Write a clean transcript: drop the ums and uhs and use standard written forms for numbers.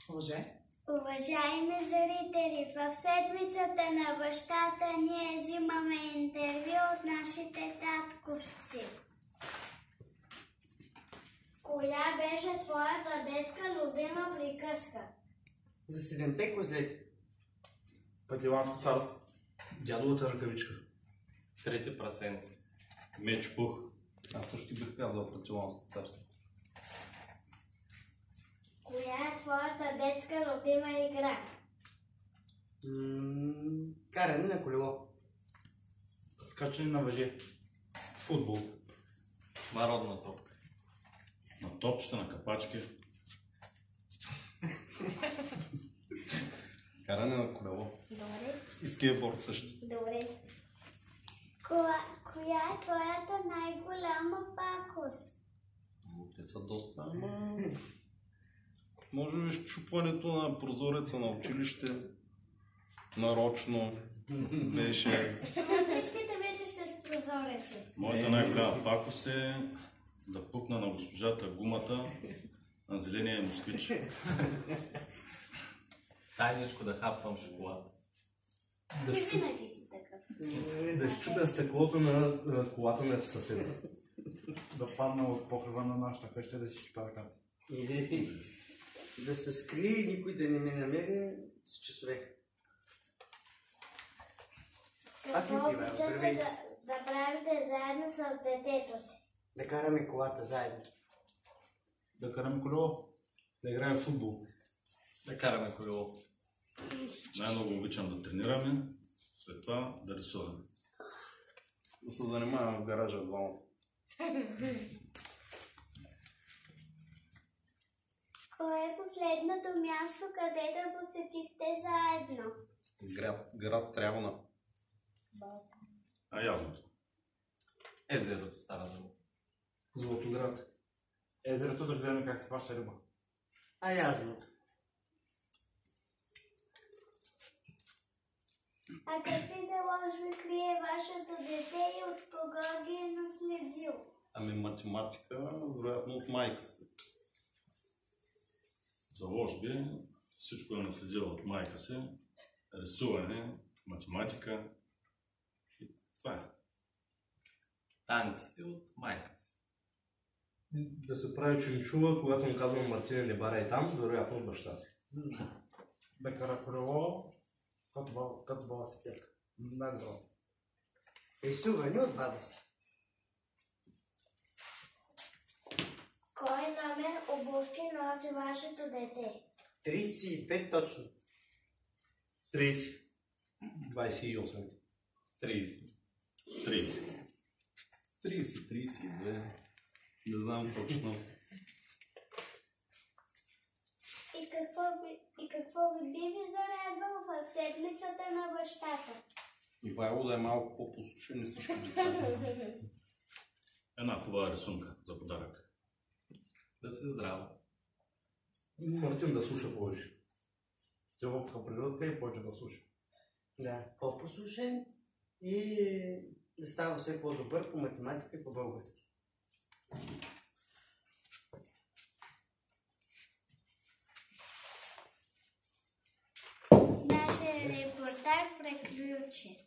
Уважаеми зрители, в седмицата на бащата ние взимаме интервю от нашите татковци. Коя беше твоята детска любима приказка? За 7-те козлети. Пътиланско царство. Дядовата ръкавичка. Трети прасенци. Меч пух. Аз също бих казал Пътиланско царство. Коя е твоята детска любима игра? Каране на колело. Скачане на въже. Футбол. Народна топка. На топчета, на капачки. Каране на колело. Добре. И скейтборд също. Добре. Коя е твоята най-голяма пакост? Те са доста, ама... Може би счупването на прозореца на училище нарочно беше... Всичките вече ще са прозореци. Моята най-голяма пакост е да пукна на госпожата гумата на зеления москвич. Тайничко да хапвам шоколад. Ти винаги си така. Да изчупя стъклото на колата на съседа. Да падна от покрива на нашата къща да си чупя ръката. Да се скрие и никой да не ме намери с часове. Какво обичате да правите заедно с детето си? Да караме колата заедно. Да караме колело. Да играем в футбол. Да караме колело. Най-много обичам да тренираме, след това да рисуваме. Да се занимаваме в гаража двама. Кое е последното място, където посетихте заедно? Град Трявна. А Язото. Езерото Стара Загора. Златоград. Езерото да гледаме как се хваща риба. А язното. А какви заложби крие вашето дете и от кого ги е наследил? Ами математика, вероятно от майка си. Заложби, всичко е наследила от майка си. Рисуване, математика и това е. Танци от майка си. Да се прави чунчува, когато му казвам Мартина не барай там, вероятно от баща си. Да кара колело, като баба си тяка. Най-добро. Рисуване от баба си. Кой номер обувки носи вашето дете? 35 точно. 30. 28. 30. 32. Не знам точно. И какво би ви зарадвало в седмицата на бащата? Ивайло да е малко по-послушен и всички деца. Една хубава рисунка за подарък. Да си здрава. Мартин да слуша повече. Целувка природка и повече да слуша. Да, по-послушен и да става все по-добър по математика и по български. Нашия репортаж приключи.